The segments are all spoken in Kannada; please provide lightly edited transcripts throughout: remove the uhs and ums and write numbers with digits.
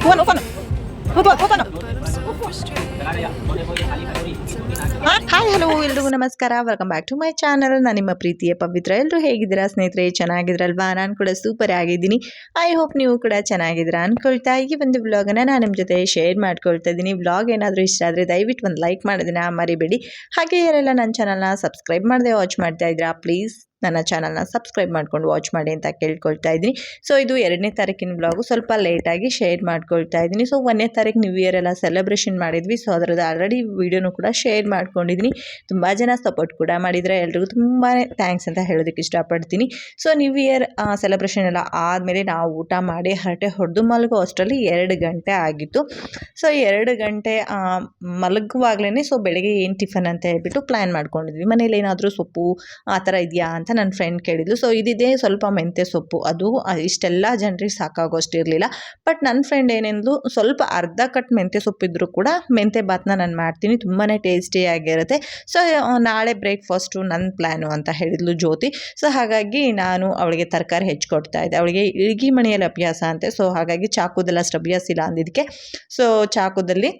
Uno, uno. Uno, uno. Hi hello ಎಲ್ರಿಗೂ ನಮಸ್ಕಾರ, welcome back to my channel. ನಾನು ನಿಮ್ಮ ಪ್ರೀತಿಯ ಪವಿತ್ರ. ಎಲ್ಲರೂ ಹೇಗಿದ್ದೀರಾ ಸ್ನೇಹಿತರೆ? ಚೆನ್ನಾಗಿದ್ರಲ್ವಾ? ನಾನು ಕೂಡ ಸೂಪರ್ ಆಗಿದ್ದೀನಿ. ಐ ಹೋಪ್ ನೀವು ಕೂಡ ಚೆನ್ನಾಗಿದ್ದೀರಾ ಅನ್ಕೊಳ್ತಾ ಈ ಒಂದು ವ್ಲಾಗನ್ನು ನಾನು ನಿಮ್ಮ ಜೊತೆ ಶೇರ್ ಮಾಡ್ಕೊಳ್ತಾ ಇದ್ದೀನಿ. ವ್ಲಾಗ್ ಏನಾದರೂ ಇಷ್ಟ ಆದರೆ ದಯವಿಟ್ಟು ಒಂದು ಲೈಕ್ ಮಾಡೋದನ್ನ ಮರಿಬೇಡಿ. ಹಾಗೆ ಯಾರೆಲ್ಲ ನನ್ನ ಚಾನಲ್ನ ಸಬ್ಸ್ಕ್ರೈಬ್ ಮಾಡದೆ ವಾಚ್ ಮಾಡ್ತಾ ಇದ್ದೀರಾ, ಪ್ಲೀಸ್ ನನ್ನ ಚಾನಲ್ನ ಸಬ್ಸ್ಕ್ರೈಬ್ ಮಾಡ್ಕೊಂಡು ವಾಚ್ ಮಾಡಿ ಅಂತ ಕೇಳ್ಕೊಳ್ತಾ ಇದ್ದೀನಿ. ಸೊ ಇದು 2ನೇ ತಾರೀಕಿನ ವ್ಲಾಗು, ಸ್ವಲ್ಪ ಲೇಟಾಗಿ ಶೇರ್ ಮಾಡ್ಕೊಳ್ತಾ ಇದ್ದೀನಿ. ಸೊ 1ನೇ ತಾರೀಕು ನ್ಯೂ ಇಯರ್ ಎಲ್ಲ ಸೆಲೆಬ್ರೇಷನ್ ಮಾಡಿದ್ವಿ. ಸೊ ಅದರದ್ದು ಆಲ್ರೆಡಿ ವೀಡಿಯೋನು ಕೂಡ ಶೇರ್ ಮಾಡ್ಕೊಂಡಿದ್ದೀನಿ. ತುಂಬ ಜನ ಸಪೋರ್ಟ್ ಕೂಡ ಮಾಡಿದರೆ, ಎಲ್ರಿಗೂ ತುಂಬಾ ಥ್ಯಾಂಕ್ಸ್ ಅಂತ ಹೇಳೋದಕ್ಕೆ ಇಷ್ಟಪಡ್ತೀನಿ. ಸೊ ನ್ಯೂ ಇಯರ್ ಸೆಲೆಬ್ರೇಷನ್ ಎಲ್ಲ ಆದಮೇಲೆ ನಾವು ಊಟ ಮಾಡಿ ಹರಟೆ ಹೊಡೆದು ಮಲಗೋ ಅಷ್ಟರಲ್ಲಿ 2 ಗಂಟೆ ಆಗಿತ್ತು. ಸೊ 2 ಗಂಟೆ ಮಲಗುವಾಗಲೇ ಸೊ ಬೆಳಗ್ಗೆ ಏನು ಟಿಫನ್ ಅಂತ ಹೇಳ್ಬಿಟ್ಟು ಪ್ಲ್ಯಾನ್ ಮಾಡ್ಕೊಂಡಿದ್ವಿ. ಮನೇಲಿ ಏನಾದರೂ ಸೊಪ್ಪು ಆ ಥರ ಇದೆಯಾ ಅಂತ ನನ್ನ ಫ್ರೆಂಡ್ ಕೇಳಿದ್ಲು. ಸೊ ಇದಿದೆ ಸ್ವಲ್ಪ ಮೆಂತ್ಯ ಸೊಪ್ಪು, ಅದು ಇಷ್ಟೆಲ್ಲ ಜನರಿಗೆ ಸಾಕಾಗೋಷ್ಟಿರಲಿಲ್ಲ. ಬಟ್ ನನ್ನ ಫ್ರೆಂಡ್ ಏನೆಂದ್ಲು, ಸ್ವಲ್ಪ ಅರ್ಧ ಕಟ್ ಮೆಂತ್ಯ ಸೊಪ್ಪಿದ್ರು ಕೂಡ ಮೆಂತ್ಯ ಬಾತ್ನ ನಾನು ಮಾಡ್ತೀನಿ, ತುಂಬಾ ಟೇಸ್ಟಿಯಾಗಿರುತ್ತೆ. ಸೊ ನಾಳೆ ಬ್ರೇಕ್ಫಾಸ್ಟು ನನ್ನ ಪ್ಲ್ಯಾನು ಅಂತ ಹೇಳಿದ್ಲು ಜ್ಯೋತಿ. ಸೊ ಹಾಗಾಗಿ ನಾನು ಅವಳಿಗೆ ತರಕಾರಿ ಹೆಚ್ಚಿಕೊಡ್ತಾ ಇದ್ದೆ. ಅವಳಿಗೆ ಇಳ್ಗಿ ಮಣಿಯಲ್ಲಿ ಅಭ್ಯಾಸ ಅಂತೆ. ಸೊ ಹಾಗಾಗಿ ಚಾಕುದಲ್ಲಿ ಅಷ್ಟು ಅಭ್ಯಾಸ ಇಲ್ಲ ಅಂದಿದ್ದಕ್ಕೆ ಸೊ ಚಾಕುದಲ್ಲಿ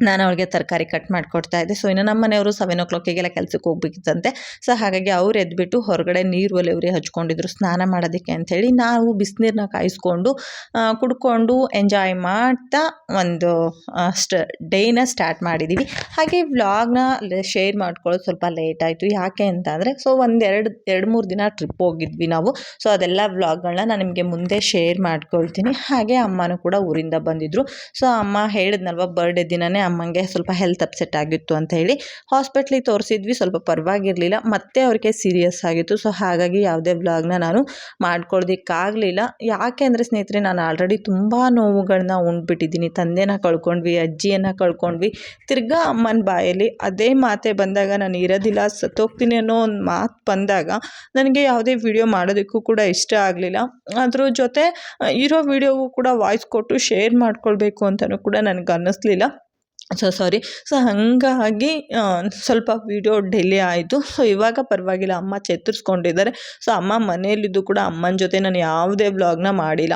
ನಾನು ಅವಳಿಗೆ ತರಕಾರಿ ಕಟ್ ಮಾಡಿಕೊಡ್ತಾ ಇದ್ದೆ. ಸೊ ಇನ್ನು ನಮ್ಮ ಮನೆಯವರು 7 o'clockಗೆಲ್ಲ ಕೆಲಸಕ್ಕೆ ಹೋಗ್ಬೇಕಿತ್ತಂತೆ. ಸೊ ಹಾಗಾಗಿ ಅವ್ರು ಎದ್ಬಿಟ್ಟು ಹೊರಗಡೆ ನೀರು ಒಲೆಯವ್ರಿ ಹಚ್ಕೊಂಡಿದ್ರು ಸ್ನಾನ ಮಾಡೋದಕ್ಕೆ ಅಂಥೇಳಿ. ನಾವು ಬಿಸಿನೀರನ್ನ ಕಾಯಿಸ್ಕೊಂಡು ಕುಡ್ಕೊಂಡು ಎಂಜಾಯ್ ಮಾಡ್ತಾ ಒಂದು ಡೇನ ಸ್ಟಾರ್ಟ್ ಮಾಡಿದ್ದೀವಿ. ಹಾಗೆ ವ್ಲಾಗ್ನ ಶೇರ್ ಮಾಡ್ಕೊಳ್ಳೋದು ಸ್ವಲ್ಪ ಲೇಟ್ ಆಯಿತು. ಯಾಕೆ ಅಂತ ಅಂದರೆ ಸೊ 2-3 ದಿನ ಟ್ರಿಪ್ ಹೋಗಿದ್ವಿ ನಾವು. ಸೊ ಅದೆಲ್ಲ ವ್ಲಾಗ್ಗಳನ್ನ ನಾನು ನಿಮಗೆ ಮುಂದೆ ಶೇರ್ ಮಾಡ್ಕೊಳ್ತೀನಿ. ಹಾಗೆ ಅಮ್ಮನೂ ಕೂಡ ಊರಿಂದ ಬಂದಿದ್ದರು. ಸೊ ಅಮ್ಮ ಹೇಳಿದ್ನಲ್ವ, ಬರ್ಡೇ ದಿನವೇ ಅಮ್ಮಂಗೆ ಸ್ವಲ್ಪ ಹೆಲ್ತ್ ಅಪ್ಸೆಟ್ ಆಗಿತ್ತು ಅಂತ ಹೇಳಿ ಹಾಸ್ಪಿಟ್ಲಿಗೆ ತೋರಿಸಿದ್ವಿ. ಸ್ವಲ್ಪ ಪರವಾಗಿರಲಿಲ್ಲ, ಮತ್ತೆ ಅವ್ರಿಗೆ ಸೀರಿಯಸ್ ಆಗಿತ್ತು. ಸೊ ಹಾಗಾಗಿ ಯಾವುದೇ ವ್ಲಾಗ್ನ ನಾನು ಮಾಡ್ಕೊಳ್ದಕ್ಕಾಗಲಿಲ್ಲ. ಯಾಕೆ ಅಂದರೆ ಸ್ನೇಹಿತರೆ, ನಾನು ಆಲ್ರೆಡಿ ತುಂಬ ನೋವುಗಳನ್ನ ಉಂಡ್ಬಿಟ್ಟಿದ್ದೀನಿ. ತಂದೆನ ಕಳ್ಕೊಂಡ್ವಿ, ಅಜ್ಜಿಯನ್ನು ಕಳ್ಕೊಂಡ್ವಿ. ತಿರ್ಗಾ ಅಮ್ಮನ ಬಾಯಲ್ಲಿ ಅದೇ ಮಾತೆ ಬಂದಾಗ, ನಾನು ಇರೋದಿಲ್ಲ ಸತ್ತೋಗ್ತೀನಿ ಅನ್ನೋ ಒಂದು ಮಾತು ಬಂದಾಗ ನನಗೆ ಯಾವುದೇ ವಿಡಿಯೋ ಮಾಡೋದಕ್ಕೂ ಕೂಡ ಇಷ್ಟ ಆಗಲಿಲ್ಲ. ಅದ್ರ ಜೊತೆ ಇರೋ ವಿಡಿಯೋಗೂ ಕೂಡ ವಾಯ್ಸ್ ಕೊಟ್ಟು ಶೇರ್ ಮಾಡ್ಕೊಳ್ಬೇಕು ಅಂತಲೂ ಕೂಡ ನನಗೆ ಅನ್ನಿಸ್ಲಿಲ್ಲ. ಸೊ ಹಾಗಾಗಿ ಸ್ವಲ್ಪ ವಿಡಿಯೋ ಡಿಲೇ ಆಯಿತು. ಸೊ ಇವಾಗ ಪರವಾಗಿಲ್ಲ, ಅಮ್ಮ ಚೇತರಿಸ್ಕೊಂಡಿದ್ದಾರೆ. ಸೊ ಅಮ್ಮ ಮನೆಯಲ್ಲಿದ್ದು ಕೂಡ ಅಮ್ಮನ ಜೊತೆ ನಾನು ಯಾವುದೇ ವ್ಲಾಗ್ನ ಮಾಡಿಲ್ಲ.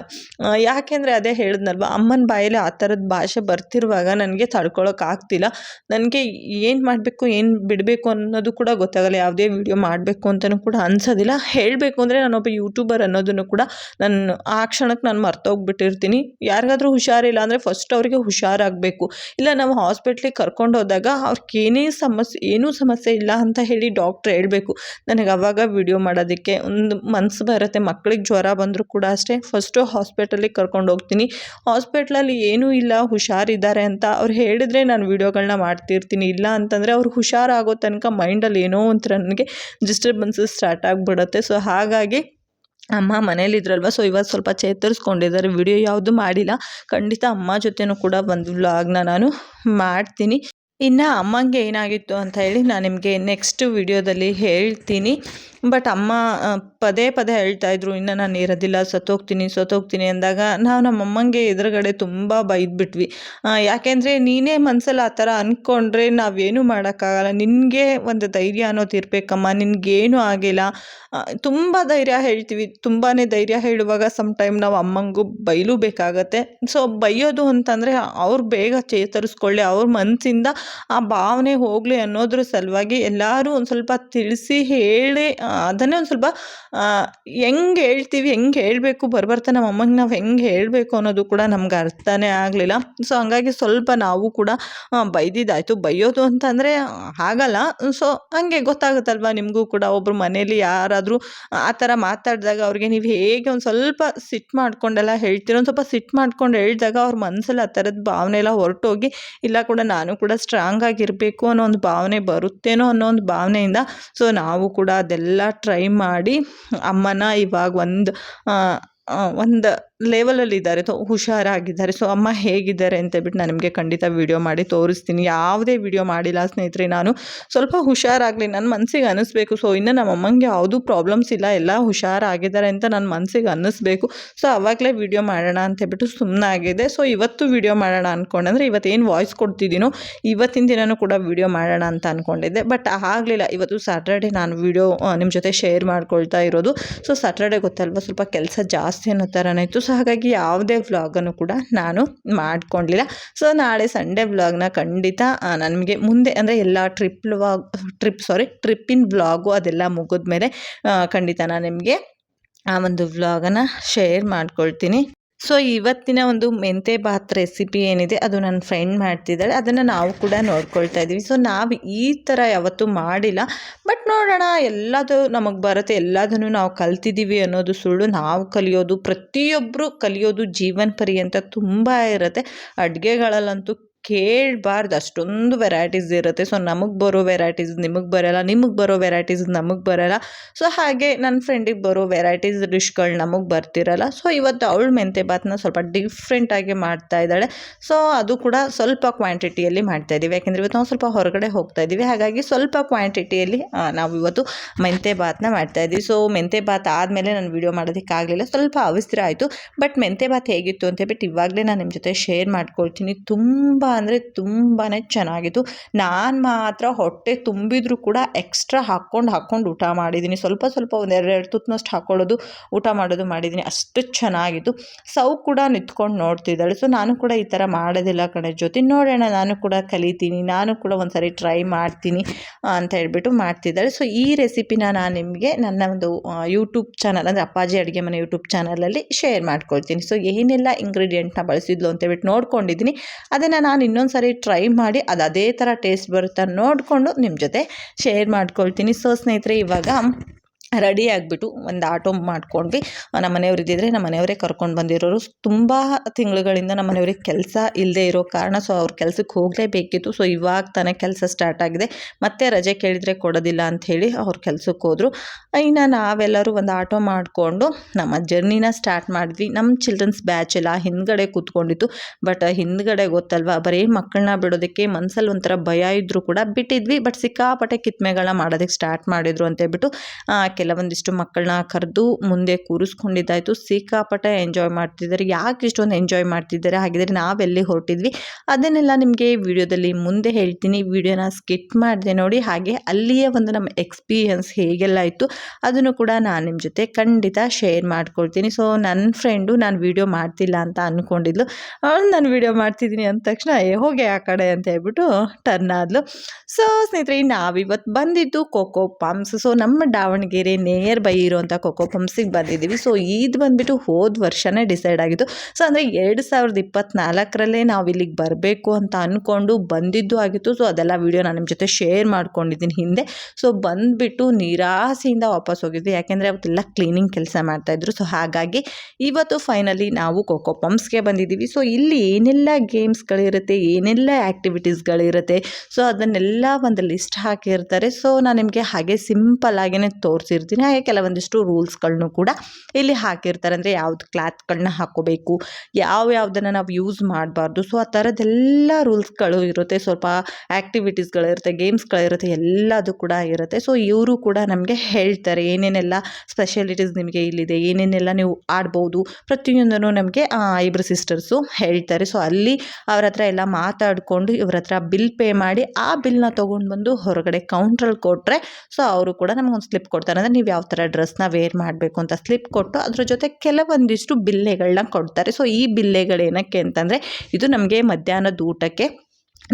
ಯಾಕೆಂದರೆ ಅದೇ ಹೇಳಿದ್ನಲ್ವ, ಅಮ್ಮನ ಬಾಯಲ್ಲಿ ಆ ಥರದ ಭಾಷೆ ಬರ್ತಿರುವಾಗ ನನಗೆ ತಡ್ಕೊಳೋಕ್ಕಾಗ್ತಿಲ್ಲ. ನನಗೆ ಏನು ಮಾಡಬೇಕು ಏನು ಬಿಡಬೇಕು ಅನ್ನೋದು ಕೂಡ ಗೊತ್ತಾಗಲ್ಲ. ಯಾವುದೇ ವಿಡಿಯೋ ಮಾಡಬೇಕು ಅಂತಲೂ ಕೂಡ ಅನ್ಸೋದಿಲ್ಲ. ಹೇಳಬೇಕು ಅಂದರೆ ನಾನೊಬ್ಬ ಯೂಟ್ಯೂಬರ್ ಅನ್ನೋದನ್ನು ಕೂಡ ನಾನು ಆ ಕ್ಷಣಕ್ಕೆ ನಾನು ಮರ್ತೋಗ್ಬಿಟ್ಟಿರ್ತೀನಿ. ಯಾರಿಗಾದ್ರೂ ಹುಷಾರಿಲ್ಲ ಅಂದರೆ ಫಸ್ಟ್ ಅವರಿಗೆ ಹುಷಾರಾಗಬೇಕು. ಇಲ್ಲ ನಾವು ಹಾಸ್ಪಿಟ್ಲಿಗೆ ಕರ್ಕೊಂಡು ಹೋದಾಗ ಅವ್ರಿಗೆ ಏನೂ ಸಮಸ್ಯೆ ಇಲ್ಲ ಅಂತ ಹೇಳಿ ಡಾಕ್ಟ್ರ್ ಹೇಳಬೇಕು. ನನಗೆ ಆವಾಗ ವಿಡಿಯೋ ಮಾಡೋದಕ್ಕೆ ಒಂದು ಮನಸ್ಸು ಬರುತ್ತೆ. ಮಕ್ಕಳಿಗೆ ಜ್ವರ ಬಂದರೂ ಕೂಡ ಅಷ್ಟೇ, ಫಸ್ಟು ಹಾಸ್ಪಿಟಲಿಗೆ ಕರ್ಕೊಂಡು ಹೋಗ್ತೀನಿ. ಹಾಸ್ಪಿಟ್ಲಲ್ಲಿ ಏನೂ ಇಲ್ಲ, ಹುಷಾರಿದ್ದಾರೆ ಅಂತ ಅವ್ರು ಹೇಳಿದರೆ ನಾನು ವೀಡಿಯೋಗಳನ್ನ ಮಾಡ್ತಿರ್ತೀನಿ. ಇಲ್ಲ ಅಂತಂದರೆ ಅವ್ರು ಹುಷಾರಾಗೋ ತನಕ ಮೈಂಡಲ್ಲಿ ಏನೋ ಒಂಥರ ನನಗೆ ಡಿಸ್ಟರ್ಬೆನ್ಸಸ್ ಸ್ಟಾರ್ಟ್ ಆಗಿಬಿಡುತ್ತೆ. ಸೊ ಹಾಗಾಗಿ ಅಮ್ಮ ಮನೇಲಿದ್ರಲ್ವ, ಸೊ ಇವಾಗ ಸ್ವಲ್ಪ ಚೇತರಿಸ್ಕೊಂಡಿದ್ದಾರೆ. ವಿಡಿಯೋ ಯಾವುದು ಮಾಡಿಲ್ಲ. ಖಂಡಿತ ಅಮ್ಮ ಜೊತೆನೂ ಕೂಡ ಒಂದು ವ್ಲಾಗ್ನ ನಾನು ಮಾಡ್ತೀನಿ. ಇನ್ನು ಅಮ್ಮಂಗೆ ಏನಾಗಿತ್ತು ಅಂತ ಹೇಳಿ ನಾನು ನಿಮಗೆ ನೆಕ್ಸ್ಟ್ ವಿಡಿಯೋದಲ್ಲಿ ಹೇಳ್ತೀನಿ. ಬಟ್ ಅಮ್ಮ ಪದೇ ಹೇಳ್ತಾಯಿದ್ರು, ಇನ್ನು ನಾನು ಇರೋದಿಲ್ಲ, ಸತ್ತೋಗ್ತೀನಿ ಅಂದಾಗ ನಾವು ನಮ್ಮಮ್ಮಂಗೆ ಎದುರುಗಡೆ ತುಂಬ ಬೈದ್ಬಿಟ್ವಿ. ಯಾಕೆಂದರೆ ನೀನೇ ಮನಸ್ಸಲ್ಲಿ ಆ ಥರ ಅಂದ್ಕೊಂಡ್ರೆ ನಾವೇನು ಮಾಡೋಕ್ಕಾಗಲ್ಲ. ನಿನಗೆ ಒಂದು ಧೈರ್ಯ ಅನ್ನೋದು ಇರಬೇಕಮ್ಮ, ನಿನಗೇನು ಆಗಿಲ್ಲ. ತುಂಬ ಧೈರ್ಯ ಹೇಳ್ತೀವಿ. ತುಂಬಾ ಧೈರ್ಯ ಹೇಳುವಾಗ ಟೈಮ್ ನಾವು ಅಮ್ಮಂಗೂ ಬೈಲೂಬೇಕಾಗತ್ತೆ. ಸೊ ಬೈಯೋದು ಅಂತಂದರೆ ಅವ್ರು ಬೇಗ ಚೇತರಿಸ್ಕೊಳ್ಳಿ, ಅವ್ರ ಮನಸ್ಸಿಂದ ಆ ಭಾವನೆ ಹೋಗಲಿ ಅನ್ನೋದ್ರ ಸಲುವಾಗಿ ಎಲ್ಲರೂ ಒಂದು ಸ್ವಲ್ಪ ತಿಳಿಸಿ ಹೇಳಿ, ಅದನ್ನೇ ಒಂದು ಸ್ವಲ್ಪ ಹೆಂಗೆ ಹೇಳ್ತೀವಿ, ಹೆಂಗೆ ಹೇಳಬೇಕು ಬರ್ತಾ ನಮ್ಮ ಅಮ್ಮಂಗೆ ನಾವು ಹೆಂಗೆ ಹೇಳಬೇಕು ಅನ್ನೋದು ಕೂಡ ನಮ್ಗೆ ಅರ್ಥನೇ ಆಗಲಿಲ್ಲ. ಸೊ ಹಂಗಾಗಿ ಸ್ವಲ್ಪ ನಾವು ಕೂಡ ಬೈದಿದ್ದಾಯಿತು. ಬೈಯೋದು ಅಂತಂದರೆ ಆಗಲ್ಲ. ಸೊ ಹಂಗೆ ಗೊತ್ತಾಗುತ್ತಲ್ವ ನಿಮಗೂ ಕೂಡ, ಒಬ್ಬರು ಮನೇಲಿ ಯಾರಾದರೂ ಆ ಥರ ಮಾತಾಡಿದಾಗ ಅವ್ರಿಗೆ ನೀವು ಹೇಗೆ ಒಂದು ಸ್ವಲ್ಪ ಸಿಟ್ಟು ಮಾಡ್ಕೊಂಡೆಲ್ಲ ಹೇಳ್ತೀರೋ, ಒಂದು ಸ್ವಲ್ಪ ಸಿಟ್ಟು ಮಾಡ್ಕೊಂಡು ಹೇಳಿದಾಗ ಅವ್ರ ಮನಸ್ಸಲ್ಲಿ ಆ ಥರದ ಭಾವನೆ ಎಲ್ಲ ಹೊರಟೋಗಿ, ಇಲ್ಲ ಕೂಡ ನಾನು ಕೂಡ ಸ್ಟ್ರಾಂಗ್ ಆಗಿರಬೇಕು ಅನ್ನೋ ಒಂದು ಭಾವನೆ ಬರುತ್ತೇನೋ ಅನ್ನೋ ಒಂದು ಭಾವನೆಯಿಂದ ಸೊ ನಾವು ಕೂಡ ಅದೆಲ್ಲ ಟ್ರೈ ಮಾಡಿ ಅಮ್ಮನ ಇವಾಗ ಒಂದು ಲೆವೆಲಲ್ಲಿದ್ದಾರೆ, ಹುಷಾರಾಗಿದ್ದಾರೆ. ಸೊ ಅಮ್ಮ ಹೇಗಿದ್ದಾರೆ ಅಂತೇಳ್ಬಿಟ್ಟು ನಾನು ನಿಮಗೆ ಖಂಡಿತ ವಿಡಿಯೋ ಮಾಡಿ ತೋರಿಸ್ತೀನಿ. ಯಾವುದೇ ವಿಡಿಯೋ ಮಾಡಿಲ್ಲ ಸ್ನೇಹಿತರೆ, ನಾನು ಸ್ವಲ್ಪ ಹುಷಾರಾಗಲಿ ನನ್ನ ಮನಸ್ಸಿಗೆ ಅನ್ನಿಸ್ಬೇಕು. ಸೊ ಇನ್ನು ನಮ್ಮ ಅಮ್ಮಂಗೆ ಯಾವುದೂ ಪ್ರಾಬ್ಲಮ್ಸ್ ಇಲ್ಲ, ಎಲ್ಲ ಹುಷಾರಾಗಿದ್ದಾರೆ ಅಂತ ನನ್ನ ಮನಸ್ಸಿಗೆ ಅನ್ನಿಸ್ಬೇಕು. ಸೊ ಆವಾಗಲೇ ವಿಡಿಯೋ ಮಾಡೋಣ ಅಂತೇಳ್ಬಿಟ್ಟು ಸುಮ್ಮನಾಗಿದೆ. ಸೊ ಇವತ್ತು ವಿಡಿಯೋ ಮಾಡೋಣ ಅಂದ್ಕೊಂಡ್ರೆ, ಇವತ್ತೇನು ವಾಯ್ಸ್ ಕೊಡ್ತಿದ್ದೀನೋ ಇವತ್ತಿನ ದಿನವೂ ಕೂಡ ವಿಡಿಯೋ ಮಾಡೋಣ ಅಂತ ಅಂದ್ಕೊಂಡಿದ್ದೆ. ಬಟ್ ಆಗಲಿಲ್ಲ. ಇವತ್ತು ಸ್ಯಾಟರ್ಡೆ ನಾನು ವಿಡಿಯೋ ನಿಮ್ಮ ಜೊತೆ ಶೇರ್ ಮಾಡ್ಕೊಳ್ತಾ ಇರೋದು. ಸೊ ಸ್ಯಾಟರ್ಡೆ ಗೊತ್ತಲ್ವ, ಸ್ವಲ್ಪ ಕೆಲಸ ಜಾಸ್ತಿ ಜಾಸ್ತಿ ಅನ್ನೋ ಥರನೇ ಇತ್ತು. ಸೊ ಹಾಗಾಗಿ ಯಾವುದೇ ವ್ಲಾಗನ್ನು ಕೂಡ ನಾನು ಮಾಡ್ಕೊಂಡಿಲ್ಲ. ಸೊ ನಾಳೆ ಸಂಡೇ ವ್ಲಾಗ್ನ ಖಂಡಿತ ನನಗೆ ಮುಂದೆ ಅಂದರೆ ಎಲ್ಲ ಟ್ರಿಪ್ಪಿನ ವ್ಲಾಗು ಅದೆಲ್ಲ ಮುಗಿದ್ಮೇಲೆ ಖಂಡಿತ ನಾನು ನಿಮಗೆ ಆ ಒಂದು ವ್ಲಾಗನ್ನು ಶೇರ್ ಮಾಡ್ಕೊಳ್ತೀನಿ. ಸೊ ಇವತ್ತಿನ ಒಂದು ಮೆಂತೆ ಬಾತ್ ರೆಸಿಪಿ ಏನಿದೆ ಅದು ನನ್ನ ಫ್ರೆಂಡ್ ಮಾಡ್ತಿದ್ದಾಳೆ, ಅದನ್ನು ನಾವು ಕೂಡ ನೋಡ್ಕೊಳ್ತಾ ಇದ್ದೀವಿ. ಸೊ ನಾವು ಈ ಥರ ಯಾವತ್ತೂ ಮಾಡಿಲ್ಲ, ಬಟ್ ನೋಡೋಣ, ಎಲ್ಲದು ನಮಗೆ ಬರುತ್ತೆ, ಎಲ್ಲದನ್ನು ನಾವು ಕಲ್ತಿದ್ದೀವಿ ಅನ್ನೋದು ಸುಳ್ಳು. ನಾವು ಕಲಿಯೋದು, ಪ್ರತಿಯೊಬ್ಬರು ಕಲಿಯೋದು ಜೀವನ ಪರ್ಯಂತ ತುಂಬ ಇರುತ್ತೆ. ಅಡುಗೆಗಳಲ್ಲಂತೂ ಕೇಳಬಾರ್ದು, ಅಷ್ಟೊಂದು ವೆರೈಟೀಸ್ ಇರುತ್ತೆ. ಸೊ ನಮಗೆ ಬರೋ ವೆರೈಟೀಸ್ ನಿಮಗೆ ಬರೋಲ್ಲ, ನಿಮಗೆ ಬರೋ ವೆರೈಟೀಸ್ ನಮಗೆ ಬರೋಲ್ಲ. ಸೊ ಹಾಗೆ ನನ್ನ ಫ್ರೆಂಡಿಗೆ ಬರೋ ವೆರೈಟೀಸ್ ಡಿಶ್ಗಳು ನಮಗೆ ಬರ್ತಿರಲ್ಲ. ಸೊ ಇವತ್ತು ಅವಳು ಮೆಂತೆ ಬಾತ್ನ ಸ್ವಲ್ಪ ಡಿಫ್ರೆಂಟಾಗಿ ಮಾಡ್ತಾ ಇದ್ದಾಳೆ. ಸೊ ಅದು ಕೂಡ ಸ್ವಲ್ಪ ಕ್ವಾಂಟಿಟಿಯಲ್ಲಿ ಮಾಡ್ತಾಯಿದ್ದೀವಿ, ಯಾಕೆಂದರೆ ಇವತ್ತು ನಾವು ಸ್ವಲ್ಪ ಹೊರಗಡೆ ಹೋಗ್ತಾ ಇದ್ದೀವಿ. ಹಾಗಾಗಿ ಸ್ವಲ್ಪ ಕ್ವಾಂಟಿಟಿಯಲ್ಲಿ ನಾವು ಇವತ್ತು ಮೆಂತೆ ಬಾತ್ನ ಮಾಡ್ತಾಯಿದ್ದೀವಿ. ಸೊ ಮೆಂತೆ ಬಾತ್ ಆದಮೇಲೆ ನಾನು ವೀಡಿಯೋ ಮಾಡೋದಕ್ಕಾಗಲಿಲ್ಲ, ಸ್ವಲ್ಪ ಅವಸರ ಆಯಿತು. ಬಟ್ ಮೆಂತೆ ಬಾತ್ ಹೇಗಿತ್ತು ಅಂತ ಹೇಳ್ಬಿಟ್ಟು ಇವಾಗಲೇ ನಾನು ನಿಮ್ಮ ಜೊತೆ ಶೇರ್ ಮಾಡ್ಕೊಳ್ತೀನಿ. ತುಂಬ ಅಂದರೆ ತುಂಬಾ ಚೆನ್ನಾಗಿತ್ತು. ನಾನು ಮಾತ್ರ ಹೊಟ್ಟೆ ತುಂಬಿದ್ರೂ ಕೂಡ ಎಕ್ಸ್ಟ್ರಾ ಹಾಕ್ಕೊಂಡು ಊಟ ಮಾಡಿದ್ದೀನಿ. ಸ್ವಲ್ಪ ಒಂದೆರಡು ತುತ್ತನಷ್ಟು ಹಾಕ್ಕೊಳ್ಳೋದು, ಊಟ ಮಾಡೋದು ಮಾಡಿದ್ದೀನಿ. ಅಷ್ಟು ಚೆನ್ನಾಗಿತ್ತು. ಸೌ ಕೂಡ ನಿಂತ್ಕೊಂಡು ನೋಡ್ತಿದ್ದಾಳೆ. ಸೊ ನಾನು ಕೂಡ ಈ ಥರ ಮಾಡೋದಿಲ್ಲ ಕಣೆ ಜೊತೆ, ನೋಡೋಣ ನಾನು ಕೂಡ ಕಲಿತೀನಿ, ನಾನು ಕೂಡ ಒಂದ್ಸರಿ ಟ್ರೈ ಮಾಡ್ತೀನಿ ಅಂತ ಹೇಳ್ಬಿಟ್ಟು ಮಾಡ್ತಿದ್ದಾಳೆ. ಸೊ ಈ ರೆಸಿಪಿನ ನಾನು ನಿಮಗೆ ನನ್ನ ಒಂದು ಯೂಟ್ಯೂಬ್ ಚಾನಲ್ ಅಂದರೆ ಅಪ್ಪಾಜಿ ಅಡುಗೆ ಮನೆ ಯೂಟ್ಯೂಬ್ ಚಾನಲಲ್ಲಿ ಶೇರ್ ಮಾಡ್ಕೊಳ್ತೀನಿ. ಸೊ ಏನೆಲ್ಲ ಇಂಗ್ರೀಡಿಯೆಂಟ್ನ ಬಳಸಿದ್ಲು ಅಂತೇಳ್ಬಿಟ್ಟು ನೋಡ್ಕೊಂಡಿದ್ದೀನಿ. ಅದನ್ನು ನಾನು ಇನ್ನೊಂದು ಸಾರಿ ಟ್ರೈ ಮಾಡಿ ಅದು ಅದೇ ಥರ ಟೇಸ್ಟ್ ಬರುತ್ತಾ ನೋಡಿಕೊಂಡು ನಿಮ್ಮ ಜೊತೆ ಶೇರ್ ಮಾಡ್ಕೊಳ್ತೀನಿ. ಸೊ ಸ್ನೇಹಿತರೆ, ಇವಾಗ ರೆಡಿ ಆಗಿಬಿಟ್ಟು ಒಂದು ಆಟೋ ಮಾಡ್ಕೊಂಡ್ವಿ. ನಮ್ಮ ಮನೆಯವ್ರು ಇದ್ದಿದ್ರೆ ನಮ್ಮ ಮನೆಯವರೇ ಕರ್ಕೊಂಡು ಬಂದಿರೋರು. ತುಂಬ ತಿಂಗಳುಗಳಿಂದ ನಮ್ಮ ಮನೆಯವ್ರಿಗೆ ಕೆಲಸ ಇಲ್ಲದೆ ಇರೋ ಕಾರಣ ಸೊ ಅವ್ರ ಕೆಲಸಕ್ಕೆ ಹೋಗಲೇಬೇಕಿತ್ತು. ಸೊ ಇವಾಗ ತಾನೇ ಕೆಲಸ ಸ್ಟಾರ್ಟ್ ಆಗಿದೆ, ಮತ್ತೆ ರಜೆ ಕೇಳಿದರೆ ಕೊಡೋದಿಲ್ಲ ಅಂಥೇಳಿ ಅವ್ರ ಕೆಲಸಕ್ಕೆ ಹೋದರು. ಇನ್ನು ನಾವೆಲ್ಲರೂ ಒಂದು ಆಟೋ ಮಾಡಿಕೊಂಡು ನಮ್ಮ ಜರ್ನಿನ ಸ್ಟಾರ್ಟ್ ಮಾಡಿದ್ವಿ. ನಮ್ಮ ಚಿಲ್ಡ್ರನ್ಸ್ ಬ್ಯಾಚ್ ಎಲ್ಲ ಹಿಂದ್ಗಡೆ ಕೂತ್ಕೊಂಡಿತ್ತು. ಬಟ್ ಹಿಂದ್ಗಡೆ ಗೊತ್ತಲ್ವಾ, ಬರೀ ಮಕ್ಕಳನ್ನ ಬಿಡೋದಕ್ಕೆ ಮನಸ್ಸಲ್ಲಿ ಒಂಥರ ಭಯ ಇದ್ದರೂ ಕೂಡ ಬಿಟ್ಟಿದ್ವಿ. ಬಟ್ ಸಿಕ್ಕಾಪಟ್ಟೆ ಕಿತ್ಮೆಗಳನ್ನ ಮಾಡೋದಕ್ಕೆ ಸ್ಟಾರ್ಟ್ ಮಾಡಿದ್ರು ಅಂತೇಳ್ಬಿಟ್ಟು ಕೆಲವೊಂದಿಷ್ಟು ಮಕ್ಕಳನ್ನ ಕರೆದು ಮುಂದೆ ಕೂರಿಸ್ಕೊಂಡಿದ್ದಾಯಿತು. ಸಿಕ್ಕಾಪಟ್ಟೆ ಎಂಜಾಯ್ ಮಾಡ್ತಿದ್ದಾರೆ. ಯಾಕೆ ಇಷ್ಟೊಂದು ಎಂಜಾಯ್ ಮಾಡ್ತಿದ್ದಾರೆ, ಹಾಗಿದ್ರೆ ನಾವೆಲ್ಲಿ ಹೊರಟಿದ್ವಿ ಅದನ್ನೆಲ್ಲ ನಿಮಗೆ ವಿಡಿಯೋದಲ್ಲಿ ಮುಂದೆ ಹೇಳ್ತೀನಿ. ವಿಡಿಯೋನ ಸ್ಕಿಪ್ ಮಾಡಿದೆ ನೋಡಿ. ಹಾಗೆ ಅಲ್ಲಿಯೇ ಒಂದು ನಮ್ಮ ಎಕ್ಸ್ಪೀರಿಯನ್ಸ್ ಹೇಗೆಲ್ಲ ಇತ್ತು ಅದನ್ನು ಕೂಡ ನಾನು ನಿಮ್ಮ ಜೊತೆ ಖಂಡಿತ ಶೇರ್ ಮಾಡ್ಕೊಳ್ತೀನಿ. ಸೊ ನನ್ನ ಫ್ರೆಂಡು ನಾನು ವಿಡಿಯೋ ಮಾಡ್ತಿಲ್ಲ ಅಂತ ಅಂದ್ಕೊಂಡಿದ್ಲು. ಅವಳು ನಾನು ವಿಡಿಯೋ ಮಾಡ್ತಿದ್ದೀನಿ ಅಂದ ತಕ್ಷಣ ಹೋಗಿ ಆ ಕಡೆ ಅಂತ ಹೇಳ್ಬಿಟ್ಟು ಟರ್ನ್ ಆದ್ಲು. ಸೊ ಸ್ನೇಹಿತರೆ, ನಾವಿವತ್ತು ಬಂದಿದ್ದು ಕೊಕೋ ಪಂಪ್ಸ್. ಸೊ ನಮ್ಮ ದಾವಣಗೆರೆ ನಿಯರ್ ಬೈ ಇರುವಂಥ ಕೊಕೋ ಪಂಪ್ಸಿಗೆ ಬಂದಿದ್ದೀವಿ. ಸೊ ಇದು ಬಂದುಬಿಟ್ಟು ಹೋದ ವರ್ಷನೇ ಡಿಸೈಡ್ ಆಗಿತ್ತು. ಸೊ ಅಂದರೆ 2024ರಲ್ಲೇ ನಾವು ಇಲ್ಲಿಗೆ ಬರಬೇಕು ಅಂತ ಅಂದ್ಕೊಂಡು ಬಂದಿದ್ದು ಆಗಿತ್ತು. ಸೊ ಅದೆಲ್ಲ ವೀಡಿಯೋ ನಾನು ನಿಮ್ಮ ಜೊತೆ ಶೇರ್ ಮಾಡ್ಕೊಂಡಿದ್ದೀನಿ ಹಿಂದೆ. ಸೊ ಬಂದುಬಿಟ್ಟು ನಿರಾಸೆಯಿಂದ ವಾಪಸ್ ಹೋಗಿದ್ವಿ, ಯಾಕೆಂದರೆ ಅವತ್ತೆಲ್ಲ ಕ್ಲೀನಿಂಗ್ ಕೆಲಸ ಮಾಡ್ತಾಯಿದ್ರು. ಸೊ ಹಾಗಾಗಿ ಇವತ್ತು ಫೈನಲಿ ನಾವು ಕೊಕೋ ಪಂಪ್ಸ್ಗೆ ಬಂದಿದ್ದೀವಿ. ಸೊ ಇಲ್ಲಿ ಏನೆಲ್ಲ ಗೇಮ್ಸ್ಗಳಿರುತ್ತೆ, ಏನೆಲ್ಲ ಆ್ಯಕ್ಟಿವಿಟೀಸ್ಗಳಿರುತ್ತೆ, ಸೊ ಅದನ್ನೆಲ್ಲ ಒಂದು ಲಿಸ್ಟ್ ಹಾಕಿರ್ತಾರೆ. ಸೊ ನಾನು ನಿಮಗೆ ಹಾಗೆ ಸಿಂಪಲ್ ಆಗೇ ತೋರಿಸಿರ್ತೀನಿ. ಹಾಗೆ ಕೆಲವೊಂದಿಷ್ಟು ರೂಲ್ಸ್ಗಳನ್ನು ಕೂಡ ಇಲ್ಲಿ ಹಾಕಿರ್ತಾರೆ. ಅಂದರೆ ಯಾವ್ದು ಕ್ಲಾತ್ಗಳನ್ನ ಹಾಕೋಬೇಕು, ಯಾವುದನ್ನು ನಾವು ಯೂಸ್ ಮಾಡಬಾರ್ದು. ಸೊ ಆ ಥರದ್ದೆಲ್ಲ ರೂಲ್ಸ್ಗಳು ಇರುತ್ತೆ. ಸ್ವಲ್ಪ ಆ್ಯಕ್ಟಿವಿಟೀಸ್ಗಳಿರುತ್ತೆ, ಗೇಮ್ಸ್ಗಳಿರುತ್ತೆ, ಎಲ್ಲದು ಕೂಡ ಇರುತ್ತೆ. ಸೊ ಇವರು ಕೂಡ ನಮಗೆ ಹೇಳ್ತಾರೆ ಏನೇನೆಲ್ಲ ಸ್ಪೆಷಾಲಿಟೀಸ್ ನಿಮಗೆ ಇಲ್ಲಿದೆ, ಏನೇನೆಲ್ಲ ನೀವು ಆಡ್ಬೋದು, ಪ್ರತಿಯೊಂದನ್ನು ನಮಗೆ ಇಬ್ಬರು ಸಿಸ್ಟರ್ಸು ಹೇಳ್ತಾರೆ. ಸೊ ಅಲ್ಲಿ ಅವ್ರ ಹತ್ರ ಎಲ್ಲ ಮಾತಾಡಿಕೊಂಡು ಇವ್ರ ಹತ್ರ ಬಿಲ್ ಪೇ ಮಾಡಿ ಆ ಬಿಲ್ನ ತೊಗೊಂಡು ಬಂದು ಹೊರಗಡೆ ಕೌಂಟ್ರಲ್ಲಿ ಕೊಟ್ಟರೆ ಸೊ ಅವರು ಕೂಡ ನಮಗೊಂದು ಸ್ಲಿಪ್ ಕೊಡ್ತಾರೆ. ಅಂದರೆ ನೀವು ಯಾವ ಥರ ಡ್ರೆಸ್ನ ವೇರ್ ಮಾಡಬೇಕು ಅಂತ ಸ್ಲಿಪ್ ಕೊಟ್ಟು ಅದ್ರ ಜೊತೆ ಕೆಲವೊಂದಿಷ್ಟು ಬಿಲ್ಲೆಗಳನ್ನ ಕೊಡ್ತಾರೆ. ಸೊ ಈ ಬಿಲ್ಲೆಗಳೇನಕ್ಕೆ ಅಂತಂದರೆ ಇದು ನಮಗೆ ಮಧ್ಯಾಹ್ನದ ಊಟಕ್ಕೆ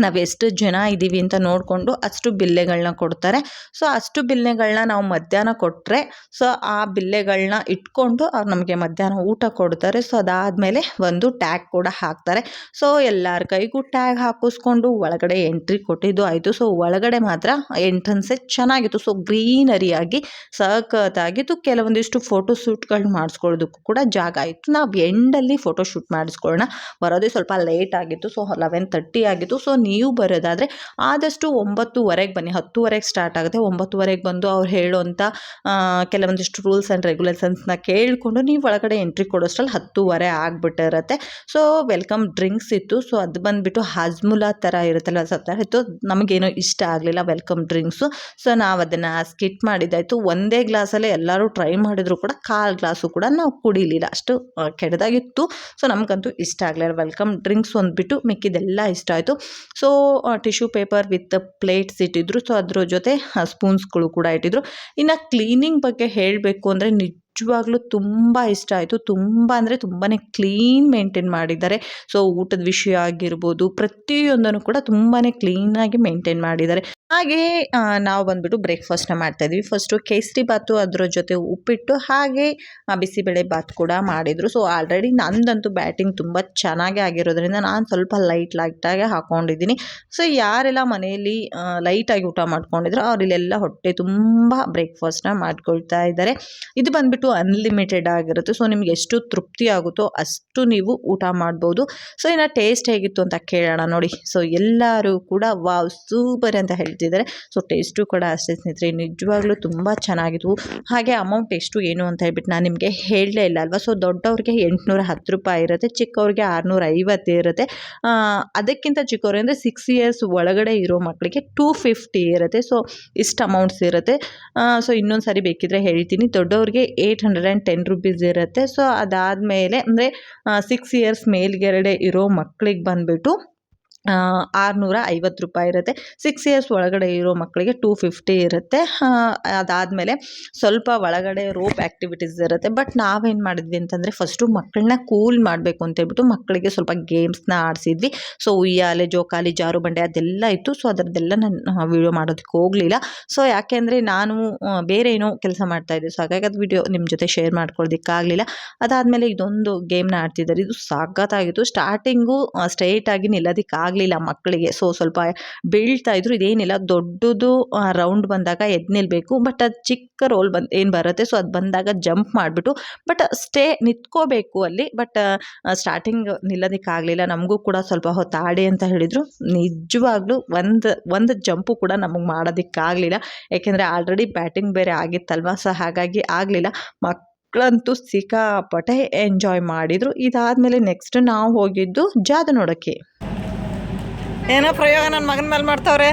ನಾವು ಎಷ್ಟು ಜನ ಇದ್ದೀವಿ ಅಂತ ನೋಡಿಕೊಂಡು ಅಷ್ಟು ಬಿಲ್ಲೆಗಳನ್ನ ಕೊಡ್ತಾರೆ. ಸೊ ಅಷ್ಟು ಬಿಲ್ಲೆಗಳನ್ನ ನಾವು ಮಧ್ಯಾಹ್ನ ಕೊಟ್ಟರೆ ಸೊ ಆ ಬಿಲ್ಲೆಗಳನ್ನ ಇಟ್ಕೊಂಡು ಅವ್ರು ನಮಗೆ ಮಧ್ಯಾಹ್ನ ಊಟ ಕೊಡ್ತಾರೆ. ಸೊ ಅದಾದಮೇಲೆ ಒಂದು ಟ್ಯಾಗ್ ಕೂಡ ಹಾಕ್ತಾರೆ. ಸೊ ಎಲ್ಲರ ಕೈಗೂ ಟ್ಯಾಗ್ ಹಾಕಿಸ್ಕೊಂಡು ಒಳಗಡೆ ಎಂಟ್ರಿ ಕೊಟ್ಟಿದ್ದು ಆಯಿತು. ಸೊ ಒಳಗಡೆ ಮಾತ್ರ ಎಂಟ್ರೆನ್ಸೇ ಚೆನ್ನಾಗಿತ್ತು. ಸೊ ಗ್ರೀನರಿಯಾಗಿ ಸಖತ್ತಾಗಿತ್ತು. ಕೆಲವೊಂದಿಷ್ಟು ಫೋಟೋಶೂಟ್ಗಳು ಮಾಡಿಸ್ಕೊಳ್ಳೋದಕ್ಕೂ ಕೂಡ ಜಾಗ ಆಯಿತು. ನಾವು ಎಂಡಲ್ಲಿ ಫೋಟೋಶೂಟ್ ಮಾಡಿಸ್ಕೊಳ್ಳೋಣ, ಬರೋದೇ ಸ್ವಲ್ಪ ಲೇಟ್ ಆಗಿತ್ತು. ಸೊ 11:30 ಆಗಿತ್ತು. ಸೊ ನೀವು ಬರೋದಾದರೆ ಆದಷ್ಟು 9:30 ಬನ್ನಿ. 10:00 ಸ್ಟಾರ್ಟ್ ಆಗುತ್ತೆ. 9:00 ಬಂದು ಅವ್ರು ಹೇಳೋಂಥ ಕೆಲವೊಂದಿಷ್ಟು ರೂಲ್ಸ್ ಆ್ಯಂಡ್ ರೆಗ್ಯುಲೇಷನ್ಸ್ನ ಕೇಳಿಕೊಂಡು ನೀವು ಒಳಗಡೆ ಎಂಟ್ರಿ ಕೊಡೋಷ್ಟರಲ್ಲಿ 10:30 ಆಗಿಬಿಟ್ಟಿರುತ್ತೆ. ಸೊ ವೆಲ್ಕಮ್ ಡ್ರಿಂಕ್ಸ್ ಇತ್ತು. ಸೊ ಅದು ಬಂದುಬಿಟ್ಟು ಹಾಜ್ಮುಲಾ ಥರ ಇರುತ್ತಲ್ಲ, ಸ್ವಲ್ಪ ಇತ್ತು. ನಮಗೇನೋ ಇಷ್ಟ ಆಗಲಿಲ್ಲ ವೆಲ್ಕಮ್ ಡ್ರಿಂಕ್ಸು. ಸೊ ನಾವು ಅದನ್ನು ಸ್ಕಿಟ್ ಮಾಡಿದ್ದಾಯಿತು. ಒಂದೇ ಗ್ಲಾಸಲ್ಲೇ ಎಲ್ಲರೂ ಟ್ರೈ ಮಾಡಿದ್ರು ಕೂಡ 1/4 ಗ್ಲಾಸು ಕೂಡ ನಾವು ಕುಡಿಲಿಲ್ಲ, ಅಷ್ಟು ಕೆಟ್ಟದಾಗಿತ್ತು. ಸೊ ನಮಗಂತೂ ಇಷ್ಟ ಆಗಲಿಲ್ಲ. ವೆಲ್ಕಮ್ ಡ್ರಿಂಕ್ಸ್ ಒಂದ್ಬಿಟ್ಟು ಮಿಕ್ಕಿದೆಲ್ಲ ಇಷ್ಟ ಆಯಿತು. So tissue paper with plates ಇಟ್ಟಿದ್ರು. ಸೊ ಅದ್ರ ಜೊತೆ ಸ್ಪೂನ್ಸ್ಗಳು ಕೂಡ ಇಟ್ಟಿದ್ರು. ಇನ್ನು ಕ್ಲೀನಿಂಗ್ ಬಗ್ಗೆ ಹೇಳಬೇಕು ಅಂದರೆ ನಿಜವಾಗ್ಲೂ ತುಂಬ ಇಷ್ಟ ಆಯಿತು. ತುಂಬ ಅಂದರೆ ತುಂಬಾ ಕ್ಲೀನ್ ಮೇಂಟೈನ್ ಮಾಡಿದ್ದಾರೆ. ಸೊ ಊಟದ ವಿಷಯ ಆಗಿರ್ಬೋದು, ಪ್ರತಿಯೊಂದನ್ನು ಕೂಡ ತುಂಬಾ ಕ್ಲೀನಾಗಿ ಮೇಂಟೈನ್ ಮಾಡಿದ್ದಾರೆ. ಹಾಗೆ ನಾವು ಬಂದ್ಬಿಟ್ಟು ಬ್ರೇಕ್ಫಾಸ್ಟ್ನ ಮಾಡ್ತಾಯಿದ್ವಿ. ಫಸ್ಟು ಕೇಸರಿ ಬಾತು, ಅದರ ಜೊತೆ ಉಪ್ಪಿಟ್ಟು, ಹಾಗೆ ಬಿಸಿಬೇಳೆ ಬಾತ್ ಕೂಡ ಮಾಡಿದರು. ಸೊ ಆಲ್ರೆಡಿ ನಂದಂತೂ ಬ್ಯಾಟಿಂಗ್ ತುಂಬ ಚೆನ್ನಾಗೇ ಆಗಿರೋದ್ರಿಂದ ನಾನು ಸ್ವಲ್ಪ ಲೈಟಾಗಿ ಹಾಕ್ಕೊಂಡಿದ್ದೀನಿ. ಸೊ ಯಾರೆಲ್ಲ ಮನೆಯಲ್ಲಿ ಲೈಟಾಗಿ ಊಟ ಮಾಡ್ಕೊಂಡಿದ್ರು ಅವರಿಲ್ಲೆಲ್ಲ ಹೊಟ್ಟೆ ತುಂಬ ಬ್ರೇಕ್ಫಾಸ್ಟ್ನ ಮಾಡ್ಕೊಳ್ತಾ ಇದ್ದಾರೆ. ಇದು ಬಂದ್ಬಿಟ್ಟು ಅನ್ಲಿಮಿಟೆಡ್ ಆಗಿರುತ್ತೆ. ಸೊ ನಿಮ್ಗೆ ಎಷ್ಟು ತೃಪ್ತಿ ಆಗುತ್ತೋ ಅಷ್ಟು ನೀವು ಊಟ ಮಾಡ್ಬೋದು. ಸೊ ಇನ್ನು ಟೇಸ್ಟ್ ಹೇಗಿತ್ತು ಅಂತ ಕೇಳೋಣ ನೋಡಿ. ಸೊ ಎಲ್ಲರೂ ಕೂಡ ವಾವ್ ಸೂಪರ್ ಅಂತ ಹೇಳ್ತಿದ್ದಾರೆ. ಸೊ ಟೇಸ್ಟು ಕೂಡ ಅಷ್ಟೇ ಸ್ನೇಹಿತರೆ, ನಿಜವಾಗ್ಲೂ ತುಂಬ ಚೆನ್ನಾಗಿದ್ವು. ಹಾಗೆ ಅಮೌಂಟ್ ಎಷ್ಟು ಏನು ಅಂತ ಹೇಳ್ಬಿಟ್ಟು ನಾನು ನಿಮಗೆ ಹೇಳಲೇ ಇಲ್ಲ ಅಲ್ವಾ. ಸೊ ದೊಡ್ಡವ್ರಿಗೆ 810 ರೂಪಾಯಿ ಇರುತ್ತೆ, ಚಿಕ್ಕವ್ರಿಗೆ 650 ಇರುತ್ತೆ. ಅದಕ್ಕಿಂತ ಚಿಕ್ಕವ್ರಿಗೆ ಅಂದರೆ 6 ಇಯರ್ಸ್ ಒಳಗಡೆ ಇರೋ ಮಕ್ಕಳಿಗೆ 250 ಇರುತ್ತೆ. ಸೊ ಇಷ್ಟು ಅಮೌಂಟ್ಸ್ ಇರುತ್ತೆ. ಸೊ ಇನ್ನೊಂದು ಸಾರಿ ಬೇಕಿದ್ರೆ ಹೇಳ್ತೀನಿ, ದೊಡ್ಡವ್ರಿಗೆ 810 ರುಪೀಸ್ ಇರುತ್ತೆ. ಸೊ ಅದಾದಮೇಲೆ ಅಂದರೆ 6 ಇಯರ್ಸ್ ಮೇಲ್ಗಡೆ ಇರೋ ಮಕ್ಕಳಿಗೆ ಬಂದುಬಿಟ್ಟು 650 ರೂಪಾಯಿ ಇರುತ್ತೆ. 6 ಇಯರ್ಸ್ ಒಳಗಡೆ ಇರೋ ಮಕ್ಕಳಿಗೆ 250 ಇರುತ್ತೆ. ಅದಾದಮೇಲೆ ಸ್ವಲ್ಪ ಒಳಗಡೆ ರೋಪ್ ಆ್ಯಕ್ಟಿವಿಟೀಸ್ ಇರುತ್ತೆ. ಬಟ್ ನಾವೇನು ಮಾಡಿದ್ವಿ ಅಂತಂದರೆ ಫಸ್ಟು ಮಕ್ಕಳನ್ನ ಕೂಲ್ ಮಾಡಬೇಕು ಅಂತೇಳ್ಬಿಟ್ಟು ಮಕ್ಕಳಿಗೆ ಸ್ವಲ್ಪ ಗೇಮ್ಸ್ನ ಆಡಿಸಿದ್ವಿ. ಸೊ ಉಯ್ಯಾಲೆ, ಜೋಕಾಲಿ, ಜಾರು ಬಂಡೆ ಅದೆಲ್ಲ ಇತ್ತು. ಸೊ ಅದರದ್ದೆಲ್ಲ ನಾನು ವೀಡಿಯೋ ಮಾಡೋದಕ್ಕೆ ಹೋಗಲಿಲ್ಲ. ಸೊ ಯಾಕೆಂದರೆ ನಾನು ಬೇರೆ ಏನೋ ಕೆಲಸ ಮಾಡ್ತಾಯಿದ್ದೆ. ಸೊ ಹಾಗಾಗಿ ಅದು ವೀಡಿಯೋ ನಿಮ್ಮ ಜೊತೆ ಶೇರ್ ಮಾಡ್ಕೊಳ್ಳೋದಕ್ಕಾಗಲಿಲ್ಲ. ಅದಾದಮೇಲೆ ಇದೊಂದು ಗೇಮ್ನ ಆಡ್ತಿದ್ದಾರೆ. ಇದು ಸಖತ್ತಾಗಿತ್ತು. ಸ್ಟಾರ್ಟಿಂಗು ಸ್ಟ್ರೈಟಾಗಿ ನಿಲ್ಲೋದಕ್ಕಾಗಲಿಲ್ಲ ಮಕ್ಕಳಿಗೆ. ಸೊ ಸ್ವಲ್ಪ ಬೀಳ್ತಾಯಿದ್ರು. ಇದೇನಿಲ್ಲ, ದೊಡ್ಡದು ರೌಂಡ್ ಬಂದಾಗ ಎದ್ದು ನಿಲ್ಲಬೇಕು. ಬಟ್ ಅದು ಚಿಕ್ಕ ರೋಲ್ ಏನು ಬರುತ್ತೆ, ಸೊ ಅದು ಬಂದಾಗ ಜಂಪ್ ಮಾಡಿಬಿಟ್ಟು ಬಟ್ ನಿಂತ್ಕೋಬೇಕು ಅಲ್ಲಿ. ಬಟ್ ಸ್ಟಾರ್ಟಿಂಗ್ ನಿಲ್ಲೋದಕ್ಕಾಗಲಿಲ್ಲ. ನಮಗೂ ಕೂಡ ಸ್ವಲ್ಪ ಹೊತ್ತು ಆಡಿ ಅಂತ ಹೇಳಿದರು. ನಿಜವಾಗ್ಲೂ ಒಂದು ಜಂಪು ಕೂಡ ನಮಗೆ ಮಾಡೋದಕ್ಕಾಗಲಿಲ್ಲ. ಯಾಕೆಂದರೆ ಆಲ್ರೆಡಿ ಬ್ಯಾಟಿಂಗ್ ಬೇರೆ ಆಗಿತ್ತಲ್ವ. ಸೊ ಹಾಗಾಗಿ ಆಗಲಿಲ್ಲ. ಮಕ್ಕಳಂತೂ ಸಿಕ್ಕಾಪಟ್ಟೆ ಎಂಜಾಯ್ ಮಾಡಿದರು. ಇದಾದಮೇಲೆ ನೆಕ್ಸ್ಟ್ ನಾವು ಹೋಗಿದ್ದು ಜಾದು ನೋಡೋಕ್ಕೆ. ಏನೋ ಪ್ರಯೋಗ ನನ್ನ ಮಗನ ಮೇಲೆ ಮಾಡ್ತಾವ್ರೆ.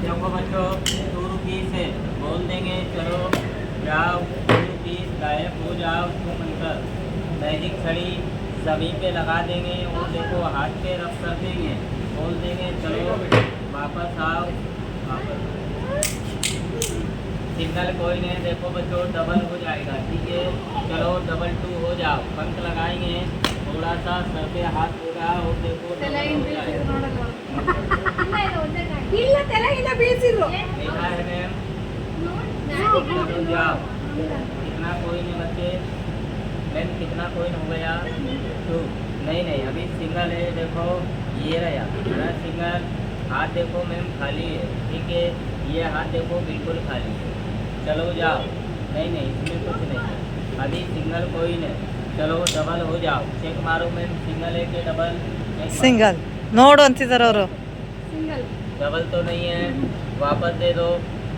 देखो बच्चों 2 रुपीस से बोल देंगे चलो जाओ, 2 रुपीस गायब हो जाओ, तुम अंतर मैजिक छड़ी सभी पे लगा देंगे और देखो हाथ पे रब कर देंगे, बोल देंगे चलो वापस आओ, वापस सिग्नल कोई नहीं। देखो बच्चों डबल हो जाएगा, ठीक है, चलो डबल 2 हो जाओ, पंख लगाएंगे, थोड़ा सा सर पे हाथ होगा और देखो देखा है मैम, चलो जाओ। कितना कोई नहीं बच्चे, मैम कितना कोई हो गया 2, नहीं अभी सिंगल है। देखो ये रहा सिंगल, हाथ देखो मैम खाली है, ठीक है, ये हाथ देखो बिल्कुल खाली है, चलो जाओ। नहीं इसमें कुछ नहीं है, अभी सिंगल कोई नहीं, चलो डबल हो जाओ, चेक मारो मैम सिंगल है कि डबल। ಸಿಂಗಲ್ ನೋಡು ಅಂತಿದ್ದಾರೆ ಅವರು. डबल तो नहीं है, वापस दे दो।